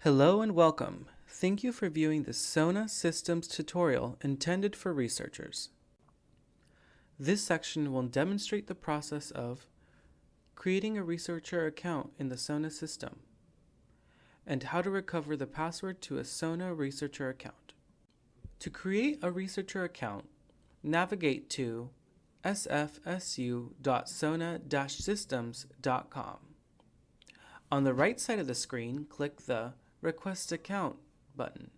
Hello and welcome. Thank you for viewing the SONA Systems tutorial intended for researchers. This section will demonstrate the process of creating a researcher account in the SONA system and how to recover the password to a SONA researcher account. To create a researcher account, navigate to sfsu.sona-systems.com. On the right side of the screen, click the Request Account button.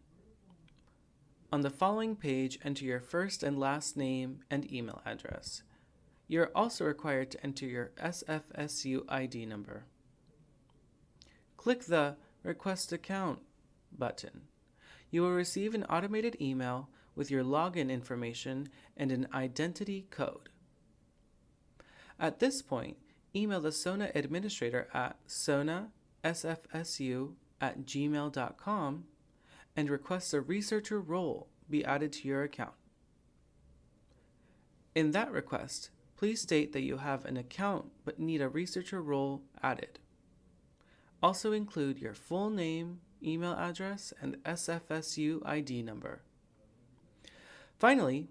On the following page, enter your first and last name and email address. You are also required to enter your SFSU ID number. Click the Request Account button. You will receive an automated email with your login information and an identity code. At this point, email the SONA administrator at sonasfsu@gmail.com and request a researcher role be added to your account. In that request, please state that you have an account but need a researcher role added. Also include your full name, email address, and SFSU ID number. Finally,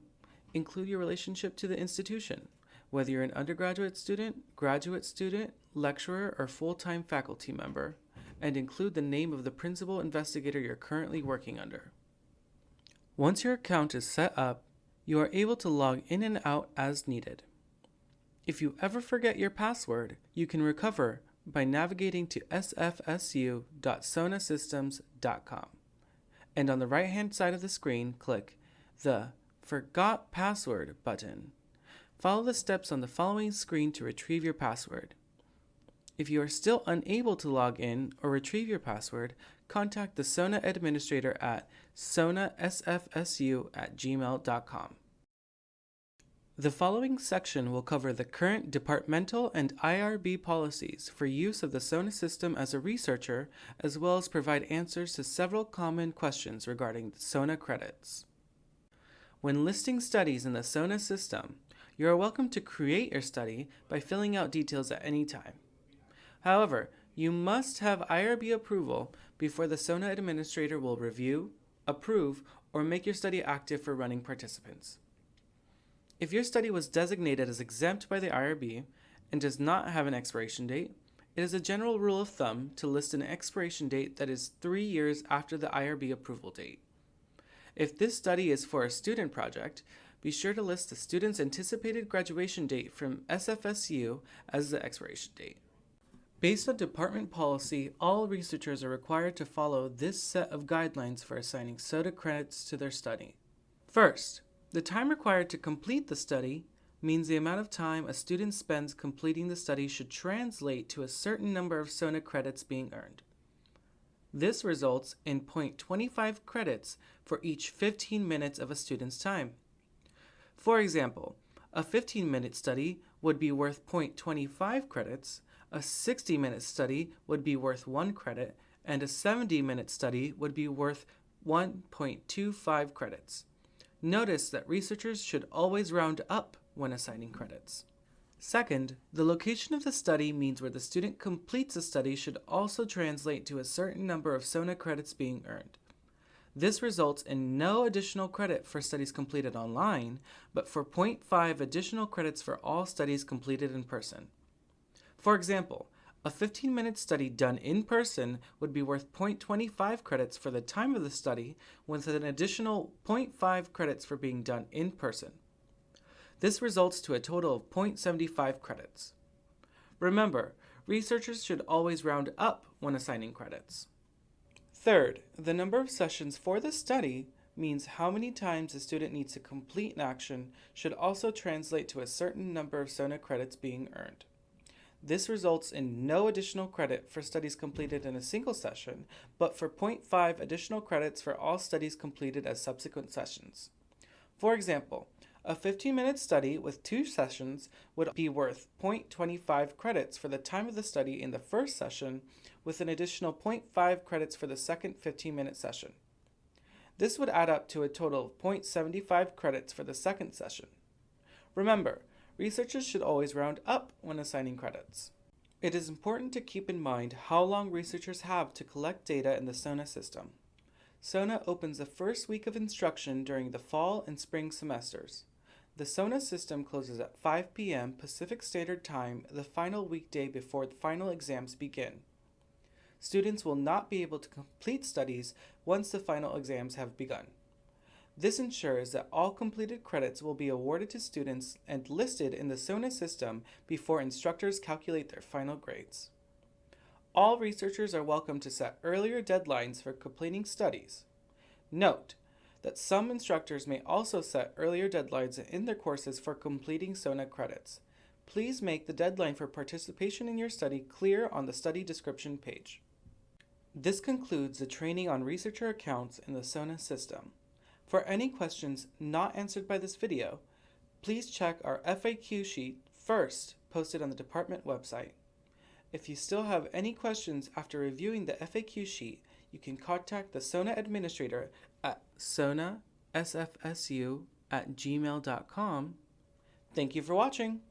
include your relationship to the institution, whether you're an undergraduate student, graduate student, lecturer, or full-time faculty member, and include the name of the principal investigator you're currently working under. Once your account is set up, you are able to log in and out as needed. If you ever forget your password, you can recover by navigating to sfsu.sonasystems.com. And on the right-hand side of the screen, click the Forgot Password button. Follow the steps on the following screen to retrieve your password. If you are still unable to log in or retrieve your password, contact the SONA administrator at sonasfsu@gmail.com. The following section will cover the current departmental and IRB policies for use of the SONA system as a researcher, as well as provide answers to several common questions regarding the SONA credits. When listing studies in the SONA system, you are welcome to create your study by filling out details at any time. However, you must have IRB approval before the SONA administrator will review, approve, or make your study active for running participants. If your study was designated as exempt by the IRB and does not have an expiration date, it is a general rule of thumb to list an expiration date that is 3 years after the IRB approval date. If this study is for a student project, be sure to list the student's anticipated graduation date from SFSU as the expiration date. Based on department policy, all researchers are required to follow this set of guidelines for assigning SOTA credits to their study. First, the time required to complete the study means the amount of time a student spends completing the study should translate to a certain number of SONA credits being earned. This results in 0.25 credits for each 15 minutes of a student's time. For example, a 15-minute study would be worth 0.25 credits, a 60-minute study would be worth 1 credit, and a 70-minute study would be worth 1.25 credits. Notice that researchers should always round up when assigning credits. Second, the location of the study means where the student completes a study should also translate to a certain number of SONA credits being earned. This results in no additional credit for studies completed online, but for 0.5 additional credits for all studies completed in person. For example, a 15-minute study done in person would be worth 0.25 credits for the time of the study, with an additional 0.5 credits for being done in person. This results to a total of 0.75 credits. Remember, researchers should always round up when assigning credits. Third, the number of sessions for the study means how many times a student needs to complete an action should also translate to a certain number of SONA credits being earned. This results in no additional credit for studies completed in a single session, but for 0.5 additional credits for all studies completed as subsequent sessions. For example, a 15-minute study with 2 sessions would be worth 0.25 credits for the time of the study in the first session, with an additional 0.5 credits for the second 15-minute session. This would add up to a total of 0.75 credits for the second session. Remember, researchers should always round up when assigning credits. It is important to keep in mind how long researchers have to collect data in the SONA system. SONA opens the first week of instruction during the fall and spring semesters. The SONA system closes at 5 p.m. Pacific Standard Time the final weekday before the final exams begin. Students will not be able to complete studies once the final exams have begun. This ensures that all completed credits will be awarded to students and listed in the SONA system before instructors calculate their final grades. All researchers are welcome to set earlier deadlines for completing studies. Note that some instructors may also set earlier deadlines in their courses for completing SONA credits. Please make the deadline for participation in your study clear on the study description page. This concludes the training on researcher accounts in the SONA system. For any questions not answered by this video, please check our FAQ sheet first posted on the department website. If you still have any questions after reviewing the FAQ sheet, you can contact the SONA administrator at sonasfsu@gmail.com. Thank you for watching.